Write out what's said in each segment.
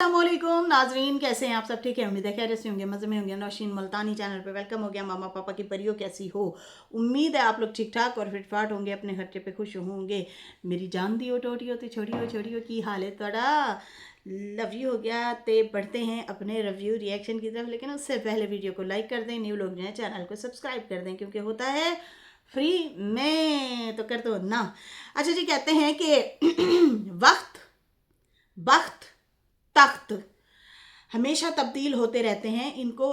अस्सलामुअलैकुम नाजरीन, कैसे हैं आप सब? ठीक है, उम्मीद है खैरियत से होंगे, मज़े में होंगे। नौशीन मुल्तानी चैनल पे वेलकम हो गया। मामा पापा की परियों कैसी हो? उम्मीद है आप लोग ठीक ठाक और फिट फाट होंगे, अपने खर्चे पे खुश होंगे। मेरी जान दी हो टोटी होती छोड़ी हो की हाल है तोड़ा लव यू हो गया। ते बढ़ते हैं अपने रिव्यू रिएक्शन की तरफ, लेकिन उससे पहले वीडियो को लाइक कर दें, न्यू लोग जो हैं चैनल को सब्सक्राइब कर दें, क्योंकि होता है फ्री में तो कर दो ना। अच्छा जी, कहते हैं कि वक्त वक्त तख्त हमेशा तब्दील होते रहते हैं। इनको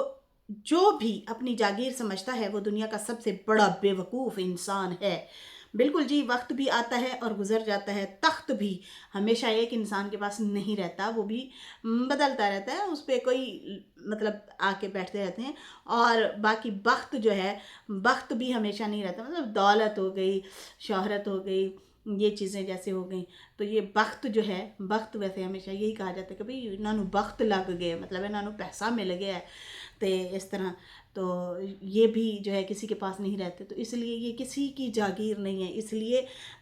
जो भी अपनी जागीर समझता है वो दुनिया का सबसे बड़ा बेवकूफ़ इंसान है। बिल्कुल जी, वक्त भी आता है और गुजर जाता है। तख्त भी हमेशा एक इंसान के पास नहीं रहता, वो भी बदलता रहता है। उस पर कोई मतलब आके बैठते रहते हैं। और बाकी वक्त जो है, वक्त भी हमेशा नहीं रहता। मतलब दौलत हो गई, शोहरत हो गई, ये चीज़ें जैसे हो गई, तो ये वक्त जो है, वक्त वैसे हमेशा यही कहा जाता है कि भाई इन्होंने वक्त लग गया, मतलब इन्होंने पैसा मिल गया है। तो इस तरह तो ये भी जो है किसी के पास नहीं रहते, तो इसलिए ये किसी की जागीर नहीं है। इसलिए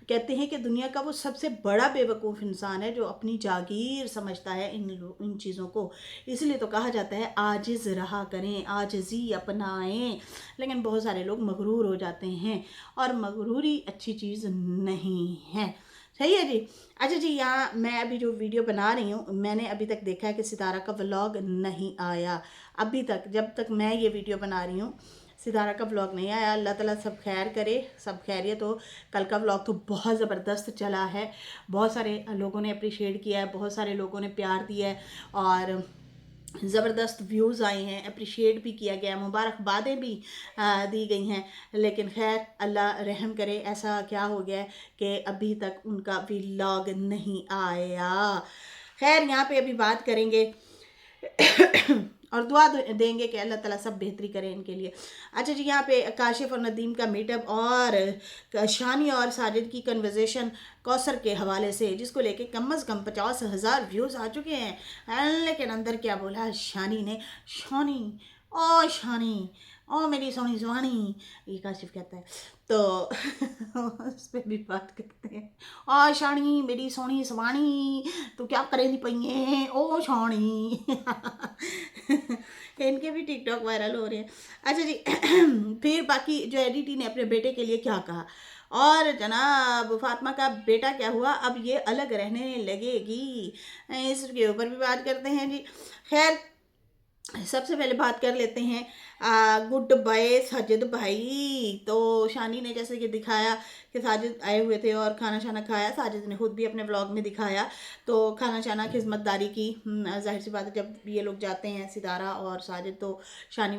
कहते हैं कि दुनिया का वो सबसे बड़ा बेवकूफ़ इंसान है जो अपनी जागीर समझता है इन चीज़ों को। इसलिए तो कहा जाता है आजिज़ रहा करें, आजिज़ी अपनाएं। लेकिन बहुत सारे लोग मगरूर हो जाते हैं, और मगरूरी अच्छी चीज़ नहीं है। सही है जी। अच्छा जी, यहाँ मैं अभी जो वीडियो बना रही हूँ, मैंने अभी तक देखा है कि सितारा का व्लॉग नहीं आया अभी तक। जब तक मैं ये वीडियो बना रही हूँ सितारा का व्लॉग नहीं आया। अल्लाह ताला सब खैर करे, सब खैरियत हो। कल का व्लॉग तो बहुत ज़बरदस्त चला है, बहुत सारे लोगों ने अप्रिशिएट किया है, बहुत सारे लोगों ने प्यार दिया है, और ज़बरदस्त व्यूज़ आए हैं, अप्रिशिएट भी किया गया, मुबारकबादें भी दी गई हैं। लेकिन खैर अल्लाह रहम करे, ऐसा क्या हो गया है कि अभी तक उनका व्लॉग नहीं आया। खैर यहाँ पे अभी बात करेंगे और दुआ देंगे कि अल्लाह ताला सब बेहतरी करे इनके लिए। अच्छा जी, यहाँ पे काशिफ और नदीम का मीटअप, और शानी और साजिद की कन्वर्जेशन कौसर के हवाले से, जिसको लेके कम अज़ कम 50,000 व्यूज़ आ चुके हैं। लेकिन अंदर क्या बोला शानी ने, शानी ओ शानी ओ मेरी सोनी जवानी, ये काशिफ कहता है। तो उस पर भी बात करते हैं। आ शानी मेरी सोनी सवानी, तो क्या करेंगी पइए ओ शानी। इनके भी टिकटॉक वायरल हो रहे हैं। अच्छा जी, फिर बाकी जो एडिटी ने अपने बेटे के लिए क्या कहा, और जनाब फातिमा का बेटा क्या हुआ, अब ये अलग रहने लगेगी, इसके ऊपर भी बात करते हैं जी। खैर सबसे पहले बात कर लेते हैं गुड बाय साजिद भाई। तो शानी ने जैसे कि दिखाया कि साजिद आए हुए थे और खाना शाना खाया। साजिद ने खुद भी अपने व्लॉग में दिखाया, तो खाना शाना खिदमतदारी की। जाहिर सी बात है, जब ये लोग जाते हैं सितारा और साजिद, तो शानी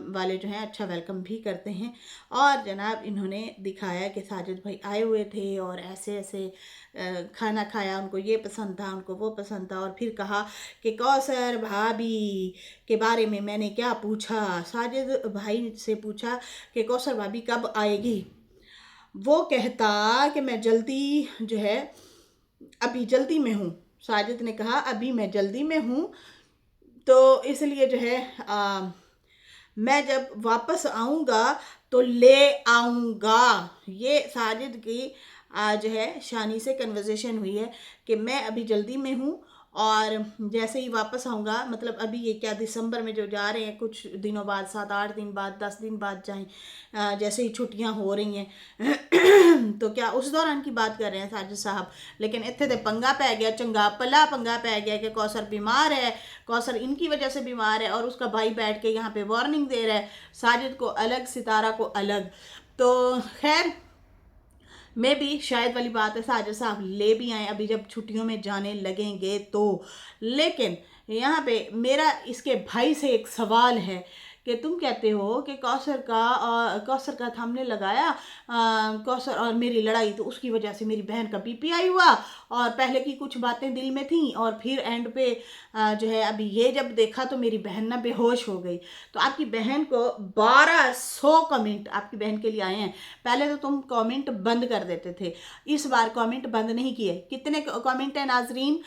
वाले जो हैं अच्छा वेलकम भी करते हैं। और जनाब इन्होंने दिखाया कि साजिद भाई आए हुए थे और ऐसे ऐसे खाना खाया, उनको ये पसंद था, उनको वो पसंद था। और फिर कहा कि कौसर भाभी के बारे में मैंने क्या पूछा, साजिद भाई से पूछा कि कौसर भाभी कब आएगी। वो कहता कि मैं जल्दी जो है, अभी जल्दी में हूँ। साजिद ने कहा अभी मैं जल्दी में हूँ, तो इसलिए जो है मैं जब वापस आऊँगा तो ले आऊँगा। ये साजिद की जो है शानी से कन्वर्सेशन हुई है कि मैं अभी जल्दी में हूँ, और जैसे ही वापस आऊँगा, मतलब अभी ये क्या दिसंबर में जो जा रहे हैं, कुछ दिनों बाद, 7-8 दिन बाद, 10 दिन बाद जाएं, जैसे ही छुट्टियां हो रही हैं तो क्या उस दौरान की बात कर रहे हैं साजिद साहब। लेकिन इतने ते पंगा पै गया, चंगा पला पंगा पै गया कि कौसर बीमार है, कौसर इनकी वजह से बीमार है, और उसका भाई बैठ के यहाँ पे वार्निंग दे रहा है, साजिद को अलग सितारा को अलग। तो खैर में भी शायद वाली बात है, साजिद साहब ले भी आए अभी जब छुट्टियों में जाने लगेंगे तो। लेकिन यहाँ पे मेरा इसके भाई से एक सवाल है कि तुम कहते हो कि कौसर का थामने लगाया कौसर और मेरी लड़ाई, तो उसकी वजह से मेरी बहन का पीपीआई हुआ, और पहले की कुछ बातें दिल में थी, और फिर एंड पे जो है अभी ये जब देखा तो मेरी बहन ना बेहोश हो गई। तो आपकी बहन को 1200 कमेंट आपकी बहन के लिए आए हैं। पहले तो तुम कमेंट बंद कर देते थे, इस बार कमेंट बंद नहीं किए। कितने कमेंट हैं नाजरीन?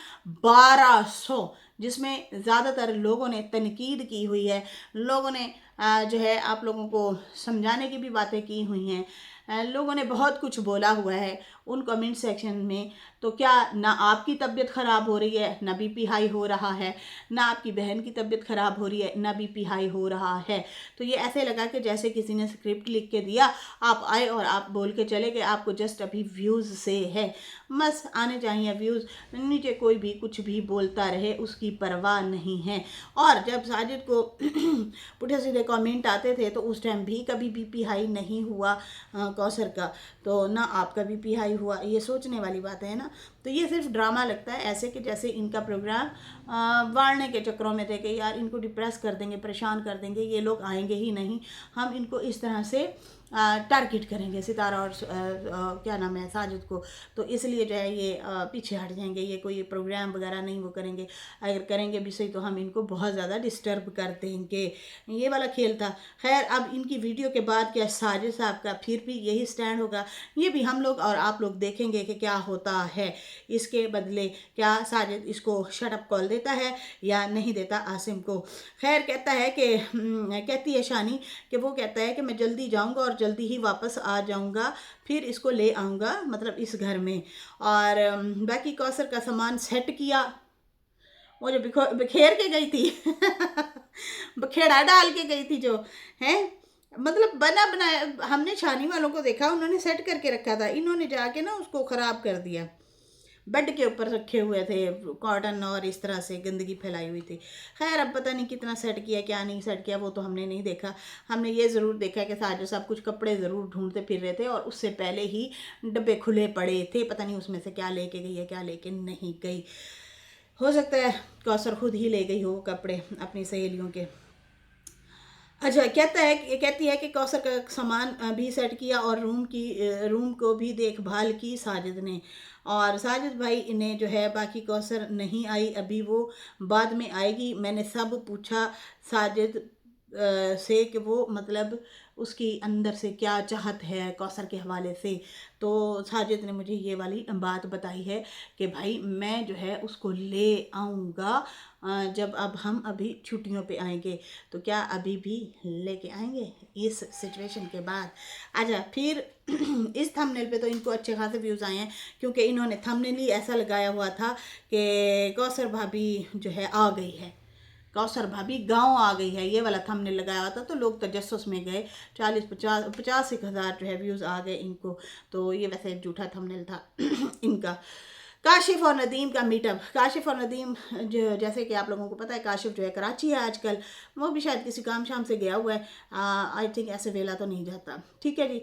1200, जिसमें ज़्यादातर लोगों ने तनकीद की हुई है, लोगों ने जो है आप लोगों को समझाने की भी बातें की हुई हैं, लोगों ने बहुत कुछ बोला हुआ है। उन कमेंट सेक्शन में, तो क्या ना आपकी तबीयत ख़राब हो रही है, ना बीपी हाई हो रहा है, ना आपकी बहन की तबीयत ख़राब हो रही है, ना बीपी हाई हो रहा है। तो ये ऐसे लगा कि जैसे किसी ने स्क्रिप्ट लिख के दिया, आप आए और आप बोल के चले गए, आपको जस्ट अभी व्यूज़ से है, बस आने चाहिए व्यूज़, नीचे कोई भी कुछ भी बोलता रहे उसकी परवाह नहीं है। और जब साजिद को पुठे सीधे कमेंट आते थे तो उस टाइम भी कभी बीपी हाई नहीं हुआ कौसर का, तो ना आपका बीपी हाई हुआ। ये सोचने वाली बात है ना। तो ये सिर्फ ड्रामा लगता है ऐसे कि जैसे इनका प्रोग्राम वाड़ने के चक्करों में थे कि यार इनको डिप्रेस कर देंगे, परेशान कर देंगे, ये लोग आएंगे ही नहीं, हम इनको इस तरह से टारगेट करेंगे सितारा और क्या नाम है साजिद को, तो इसलिए जो है ये पीछे हट जाएंगे, ये कोई प्रोग्राम वगैरह नहीं वो करेंगे, अगर करेंगे भी सही तो हम इनको बहुत ज़्यादा डिस्टर्ब कर देंगे, ये वाला खेल था। खैर अब इनकी वीडियो के बाद क्या साजिद साहब का फिर भी यही स्टैंड होगा, ये भी हम लोग और आप लोग देखेंगे कि क्या होता है। इसके बदले क्या साजिद इसको शट अप कॉल देता है या नहीं देता आसिम को। खैर कहता है कि कहती है शानी कि वो कहता है कि मैं जल्दी जाऊंगा और जल्दी ही वापस आ जाऊंगा, फिर इसको ले आऊंगा मतलब इस घर में। और बाकी कौसर का सामान सेट किया, वो जो बिखेर के गई थी बखेड़ा डाल के गई थी जो है, मतलब बना बनाया, हमने छानी वालों को देखा उन्होंने सेट करके रखा था, इन्होंने जाके ना उसको ख़राब कर दिया। बेड के ऊपर रखे हुए थे कॉटन और इस तरह से गंदगी फैलाई हुई थी। खैर अब पता नहीं कितना सेट किया क्या नहीं सेट किया वो तो हमने नहीं देखा। हमने ये ज़रूर देखा कि साजिद साहब कुछ कपड़े ज़रूर ढूंढते फिर रहे थे और उससे पहले ही डब्बे खुले पड़े थे, पता नहीं उसमें से क्या लेके गई है क्या लेके नहीं गई। हो सकता है कौसर खुद ही ले गई हो कपड़े अपनी सहेलियों के। अच्छा कहती है कि कौसर का सामान भी सेट किया और रूम को भी देखभाल की साजिद ने। और साजिद भाई ने जो है बाकी कौसर नहीं आई अभी, वो बाद में आएगी। मैंने सब पूछा साजिद से कि वो मतलब उसकी अंदर से क्या चाहत है कौसर के हवाले से, तो साजिद ने मुझे ये वाली बात बताई है कि भाई मैं जो है उसको ले आऊँगा जब अब हम अभी छुट्टियों पे आएंगे। तो क्या अभी भी लेके आएंगे इस सिचुएशन के बाद। अच्छा फिर इस थंबनेल पे तो इनको अच्छे खासे व्यूज़ आए हैं क्योंकि इन्होंने थंबनेल ही ऐसा लगाया हुआ था कि कौसर भाभी जो है आ गई है, कौसर भाभी गांव आ गई है, ये वाला थंबनेल लगाया हुआ था। तो लोग तजस्सुस में गए, 40-50 एक हज़ार जो है व्यूज़ आ गए इनको। तो ये वैसे झूठा थंबनेल था इनका। काशिफ और नदीम का मीटअप। काशिफ और नदीम जो जैसे कि आप लोगों को पता है काशिफ जो है कराची है आजकल, वो भी शायद किसी काम शाम से गया हुआ है, आई थिंक ऐसे वेला तो नहीं जाता। ठीक है जी।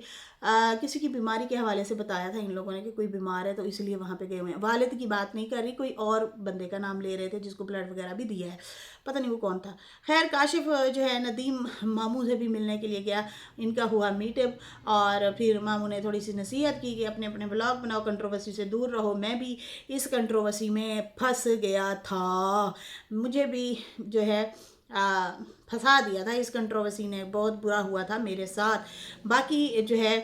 किसी की बीमारी के हवाले से बताया था इन लोगों ने कि कोई बीमार है तो इसलिए वहाँ पे गए हुए हैं। वालिद की बात नहीं कर रही, कोई और बंदे का नाम ले रहे थे जिसको ब्लड वगैरह भी दिया है, पता नहीं वो कौन था। खैर काशिफ जो है नदीम मामू से भी मिलने के लिए गया, इनका हुआ मीटअप। और फिर मामू ने थोड़ी सी नसीहत की कि अपने अपने ब्लॉग बनाओ, कंट्रोवर्सी से दूर रहो। मैं भी इस कंट्रोवर्सी में फंस गया था, मुझे भी जो है फंसा दिया था इस कंट्रोवर्सी ने, बहुत बुरा हुआ था मेरे साथ। बाकी जो है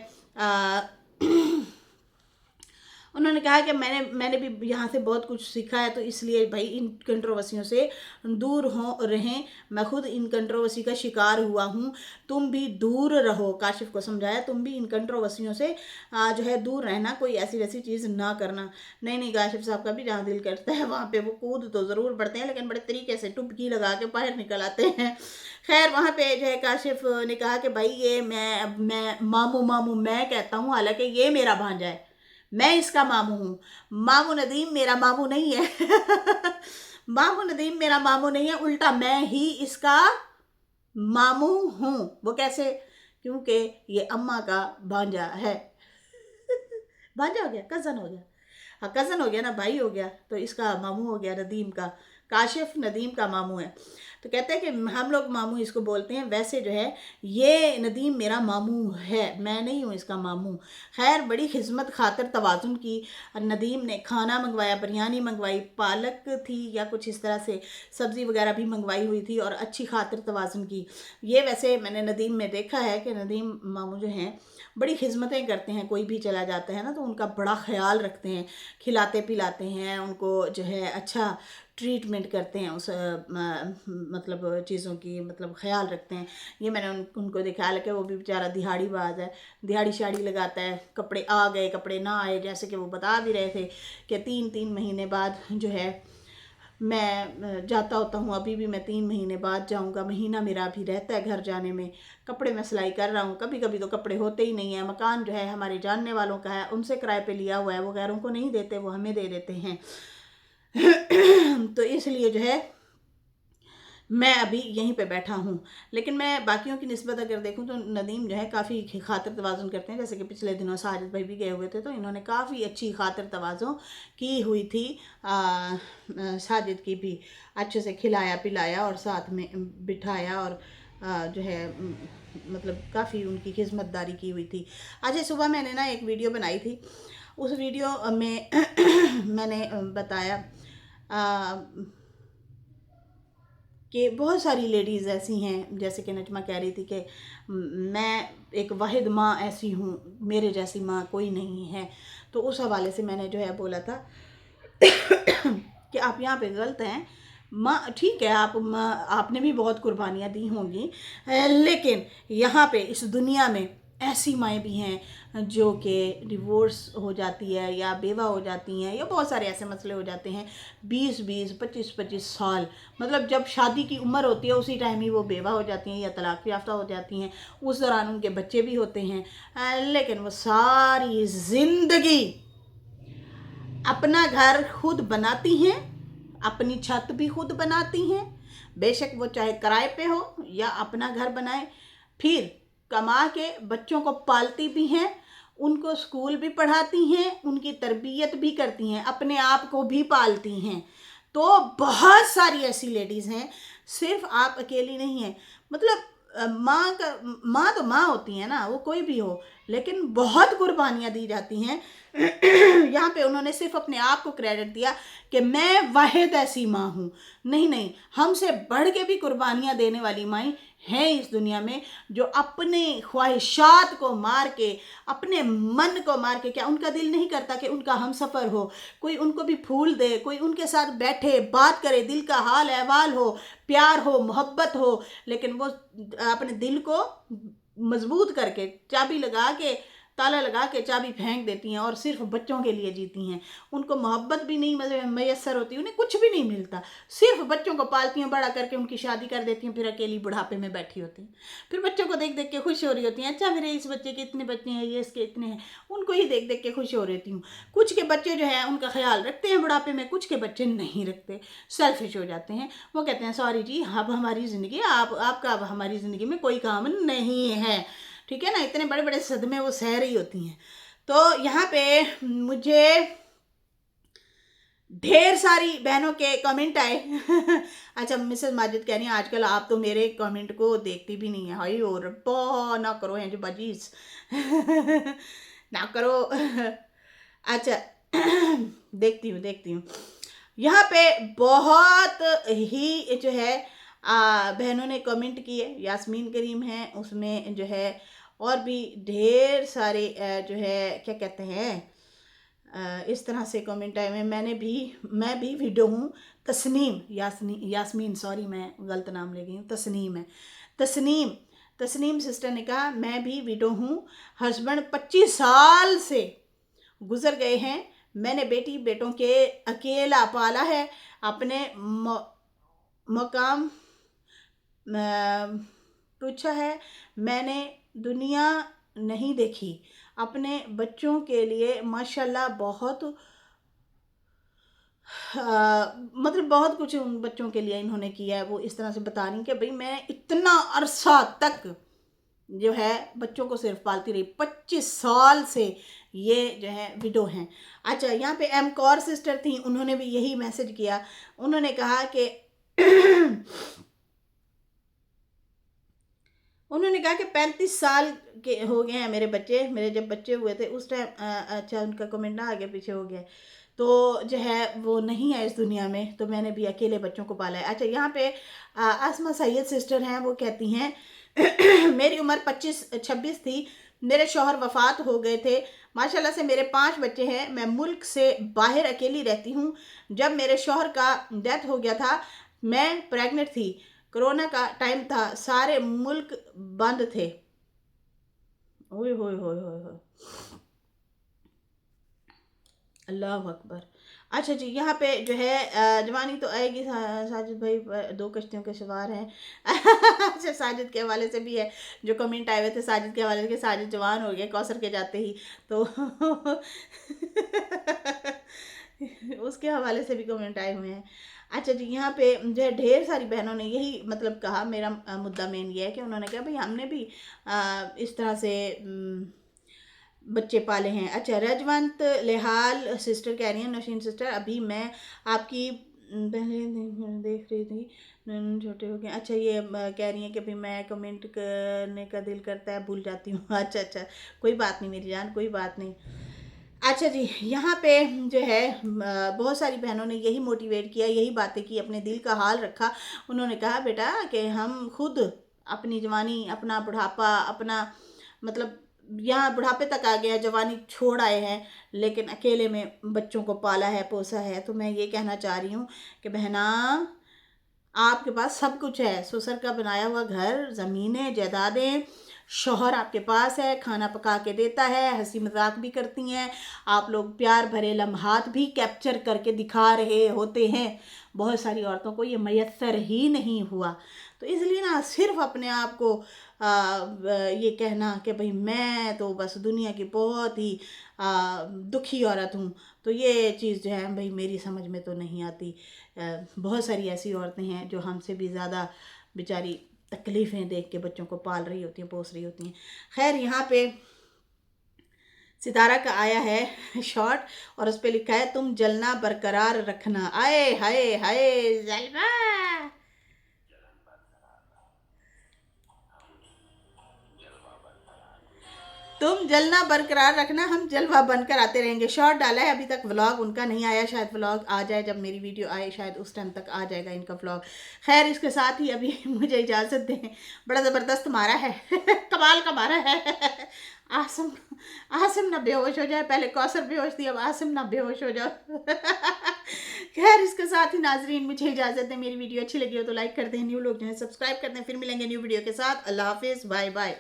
उन्होंने कहा कि मैंने भी यहाँ से बहुत कुछ सीखा है, तो इसलिए भाई इन कंट्रोवर्सियों से दूर हो रहें। मैं खुद इन कंट्रोवर्सी का शिकार हुआ हूँ, तुम भी दूर रहो। काशिफ को समझाया तुम भी इन कंट्रोवर्सियों से जो है दूर रहना, कोई ऐसी वैसी चीज़ ना करना। नहीं काशिफ साहब का भी जहाँ दिल करता है वहाँ पे वो कूद तो ज़रूर पड़ते हैं, लेकिन बड़े तरीके से टुपकी लगा के बाहर निकल आते हैं। खैर वहाँ पे जो है काशिफ ने कहा कि भाई ये मैं मामू मैं कहता हूँ, हालांकि ये मेरा भांजा है, मैं इसका मामू हूँ। मामू नदीम मेरा मामू नहीं है मामू नदीम मेरा मामू नहीं है, उल्टा मैं ही इसका मामू हूँ। वो कैसे? क्योंकि ये अम्मा का भांजा है भांजा हो गया, कज़न हो गया, हाँ कज़न हो गया ना, भाई हो गया, तो इसका मामू हो गया नदीम का। काशिफ नदीम का मामू है, तो कहते हैं कि हम लोग मामू इसको बोलते हैं, वैसे जो है ये नदीम मेरा मामू है, मैं नहीं हूँ इसका मामू। खैर बड़ी खिदमत खातिर तवाज़ुन की नदीम ने खाना मंगवाया, बिरयानी मंगवाई, पालक थी या कुछ इस तरह से सब्ज़ी वगैरह भी मंगवाई हुई थी और अच्छी खातिर तवाज़ुन की। ये वैसे मैंने नदीम में देखा है कि नदीम मामू जो हैं बड़ी खिदमतें करते हैं, कोई भी चला जाता है ना तो उनका बड़ा ख्याल रखते हैं, खिलाते पिलाते हैं उनको, जो है अच्छा ट्रीटमेंट करते हैं, उस मतलब चीज़ों की मतलब ख्याल रखते हैं। ये मैंने उनको दिखाया कि वो भी बेचारा दिहाड़ीबाज है, दिहाड़ी शाड़ी लगाता है, कपड़े आ गए कपड़े ना आए, जैसे कि वो बता भी रहे थे कि 3-3 महीने बाद जो है मैं जाता होता हूँ। अभी भी मैं 3 महीने बाद जाऊँगा, महीना मेरा अभी रहता है घर जाने में। कपड़े मैं सिलाई कर रहा हूँ, कभी कभी तो कपड़े होते ही नहीं है। मकान जो है हमारे जानने वालों का है, उनसे किराए पे लिया हुआ है, वो गैरों को नहीं देते, वो हमें दे देते हैं। तो इसलिए जो है मैं अभी यहीं पे बैठा हूँ। लेकिन मैं बाकियों की निस्बत अगर देखूँ तो नदीम जो है काफ़ी खातिर तवाज़ुन करते हैं। जैसे कि पिछले दिनों साजिद भाई भी गए हुए थे, तो इन्होंने काफ़ी अच्छी खातिर तवाज़ुन की हुई थी। साजिद की भी अच्छे से खिलाया पिलाया और साथ में बिठाया और जो है मतलब काफ़ी उनकी खिदमतदारी की हुई थी। आज सुबह मैंने ना एक वीडियो बनाई थी, उस वीडियो में मैंने बताया कि बहुत सारी लेडीज़ ऐसी हैं, जैसे कि नजमा कह रही थी कि मैं एक वाहिद माँ ऐसी हूँ, मेरे जैसी माँ कोई नहीं है। तो उस हवाले से मैंने जो है बोला था कि आप यहाँ पे गलत हैं। माँ ठीक है, आपने भी बहुत कुर्बानियाँ दी होंगी, लेकिन यहाँ पे इस दुनिया में ऐसी माएँ भी हैं जो कि डिवोर्स हो जाती है या बेवा हो जाती हैं, या बहुत सारे ऐसे मसले हो जाते हैं। 20-20 25-25 साल, मतलब जब शादी की उम्र होती है उसी टाइम ही वो बेवा हो जाती हैं या तलाक याफ्ता हो जाती हैं। उस दौरान उनके बच्चे भी होते हैं, लेकिन वो सारी ज़िंदगी अपना घर खुद बनाती हैं, अपनी छत भी खुद बनाती हैं, बेशक वो चाहे किराए पे हो या अपना घर बनाए। फिर कमा के बच्चों को पालती भी हैं, उनको स्कूल भी पढ़ाती हैं, उनकी तरबियत भी करती हैं, अपने आप को भी पालती हैं। तो बहुत सारी ऐसी लेडीज़ हैं, सिर्फ आप अकेली नहीं हैं। मतलब माँ तो माँ होती है ना, वो कोई भी हो, लेकिन बहुत कुर्बानियाँ दी जाती हैं। यहाँ पे उन्होंने सिर्फ अपने आप को क्रेडिट दिया कि मैं वाहिद ऐसी माँ हूँ। नहीं नहीं, हमसे बढ़ के भी कुर्बानियाँ देने वाली माएँ हैं इस दुनिया में, जो अपने ख्वाहिशात को मार के, अपने मन को मार के, क्या उनका दिल नहीं करता कि उनका हमसफ़र हो, कोई उनको भी फूल दे, कोई उनके साथ बैठे बात करे, दिल का हाल अहवाल हो, प्यार हो, मोहब्बत हो। लेकिन वो अपने दिल को मजबूत करके चाबी लगा के, ताला लगा के चाबी फेंक देती हैं और सिर्फ बच्चों के लिए जीती हैं। उनको मोहब्बत भी नहीं मैसर होती, उन्हें कुछ भी नहीं मिलता, सिर्फ बच्चों को पालती हैं, बड़ा करके उनकी शादी कर देती हैं, फिर अकेली बुढ़ापे में बैठी होती हैं। फिर बच्चों को देख देख के खुश हो रही होती हैं, अच्छा मेरे इस बच्चे के इतने बच्चे हैं, ये इसके इतने हैं, उनको ही देख देख के खुश हो रहती हूँ। कुछ के बच्चे जो है उनका ख्याल रखते हैं बुढ़ापे में, कुछ के बच्चे नहीं रखते, सेल्फिश हो जाते हैं। वो कहते हैं सॉरी जी, अब हमारी ज़िंदगी आपका अब हमारी ज़िंदगी में कोई काम नहीं है। ठीक है ना, इतने बड़े बड़े सदमे वो सह रही होती हैं। तो यहाँ पे मुझे ढेर सारी बहनों के कमेंट आए। अच्छा, मिसेस माजिद कह रही हैं आजकल आप तो मेरे कमेंट को देखती भी नहीं है। हाय और ना करो हैं जो बाजीज ना करो। अच्छा देखती हूँ। यहाँ पे बहुत ही जो है बहनों ने कमेंट किए। यास्मीन करीम है, उसमें जो है और भी ढेर सारे जो है क्या कहते हैं इस तरह से कमेंट आए हैं। मैं भी विडो हूँ। यास्मीन सॉरी, मैं गलत नाम ले गई हूँ, तस्नीम है। तस्नीम सिस्टर ने कहा मैं भी विडो हूँ, हस्बैंड 25 साल से गुजर गए हैं, मैंने बेटी बेटों के अकेला पाला है, अपने मकाम पूछा है, मैंने दुनिया नहीं देखी, अपने बच्चों के लिए माशाल्लाह बहुत मतलब बहुत कुछ उन बच्चों के लिए इन्होंने किया है। वो इस तरह से बता रही कि भाई मैं इतना अरसा तक जो है बच्चों को सिर्फ पालती रही, 25 साल से ये जो है विडो हैं। अच्छा, यहाँ पे एम कौर सिस्टर थी, उन्होंने भी यही मैसेज किया। उन्होंने कहा कि उन्होंने कहा कि 35 साल के हो गए हैं मेरे बच्चे, मेरे जब बच्चे हुए थे उस टाइम अच्छा उनका कमेंट ना आगे पीछे हो गया, तो जो है वो नहीं है इस दुनिया में, तो मैंने भी अकेले बच्चों को पाला है। अच्छा, यहाँ पे आसमा सैयद सिस्टर हैं, वो कहती हैं मेरी उम्र 25-26 थी, मेरे शौहर वफ़ात हो गए थे। माशाल्लाह से मेरे 5 बच्चे हैं। मैं मुल्क से बाहर अकेली रहती हूँ। जब मेरे शौहर का डेथ हो गया था, मैं प्रेग्नेंट थी। कोरोना का टाइम था, सारे मुल्क बंद थे। ओए होए होए होए होए, अल्लाह अकबर। अच्छा जी, यहाँ पे जो है जवानी तो आएगी। साजिद भाई 2 कश्तियों के सवार हैं। अच्छा, साजिद के हवाले से भी है जो कमेंट आए हुए थे साजिद के हवाले से कि साजिद जवान हो गए कौसर के जाते ही, तो उसके हवाले से भी कमेंट आए हुए हैं। अच्छा जी, यहाँ पे जो है ढेर सारी बहनों ने यही मतलब कहा। मेरा मुद्दा मेन ये है कि उन्होंने कहा भाई हमने भी इस तरह से बच्चे पाले हैं। अच्छा, रजवंत लेहाल सिस्टर कह रही हैं, नौशीन सिस्टर अभी मैं आपकी पहले देख रही थी, छोटे हो गए। अच्छा, ये कह रही हैं कि भाई मैं कमेंट करने का दिल करता है भूल जाती हूँ। अच्छा अच्छा, कोई बात नहीं मेरी जान, कोई बात नहीं। अच्छा जी, यहाँ पे जो है बहुत सारी बहनों ने यही मोटिवेट किया, यही बातें की, अपने दिल का हाल रखा। उन्होंने कहा बेटा कि हम खुद अपनी जवानी, अपना बुढ़ापा, अपना मतलब यहाँ बुढ़ापे तक आ गया, जवानी छोड़ आए हैं, लेकिन अकेले में बच्चों को पाला है, पोसा है। तो मैं ये कहना चाह रही हूँ कि बहना, आपके पास सब कुछ है। ससुर का बनाया हुआ घर, ज़मीनें, जायदादें, शौहर आपके पास है, खाना पका के देता है, हंसी मजाक भी करती हैं, आप लोग प्यार भरे लम्हात भी कैप्चर करके दिखा रहे होते हैं। बहुत सारी औरतों को ये मैसर ही नहीं हुआ। तो इसलिए ना सिर्फ अपने आप को ये कहना कि भाई मैं तो बस दुनिया की बहुत ही दुखी औरत हूँ, तो ये चीज़ जो है भाई मेरी समझ में तो नहीं आती। बहुत सारी ऐसी औरतें हैं जो हमसे भी ज़्यादा बेचारी तकलीफ़ें देख के बच्चों को पाल रही होती हैं, पोस रही होती हैं। खैर, यहाँ पे सितारा का आया है शॉर्ट और उस पे लिखा है तुम जलना बरकरार रखना। आए हाय हाय जलवा, तुम जलना बरकरार रखना, हम जलवा बनकर आते रहेंगे। शॉर्ट डाला है, अभी तक व्लॉग उनका नहीं आया। शायद व्लॉग आ जाए, जब मेरी वीडियो आए शायद उस टाइम तक आ जाएगा इनका व्लॉग। खैर, इसके साथ ही अभी मुझे इजाज़त दें। बड़ा ज़बरदस्त मारा है कमाल का मारा है। आसिम, आसिम ना बेहोश हो जाए। पहले कौसर बेहोश थी, अब आसिम ना बेहोश हो जाओ। खैर, इसके साथ ही नाजरीन मुझे इजाज़त दें। मेरी वीडियो अच्छी लगी हो तो लाइक कर दें, न्यू लोग जो है सब्सक्राइब कर दें। फिर मिलेंगे न्यू वीडियो के साथ। अल्लाह हाफिज़, बाय बाय।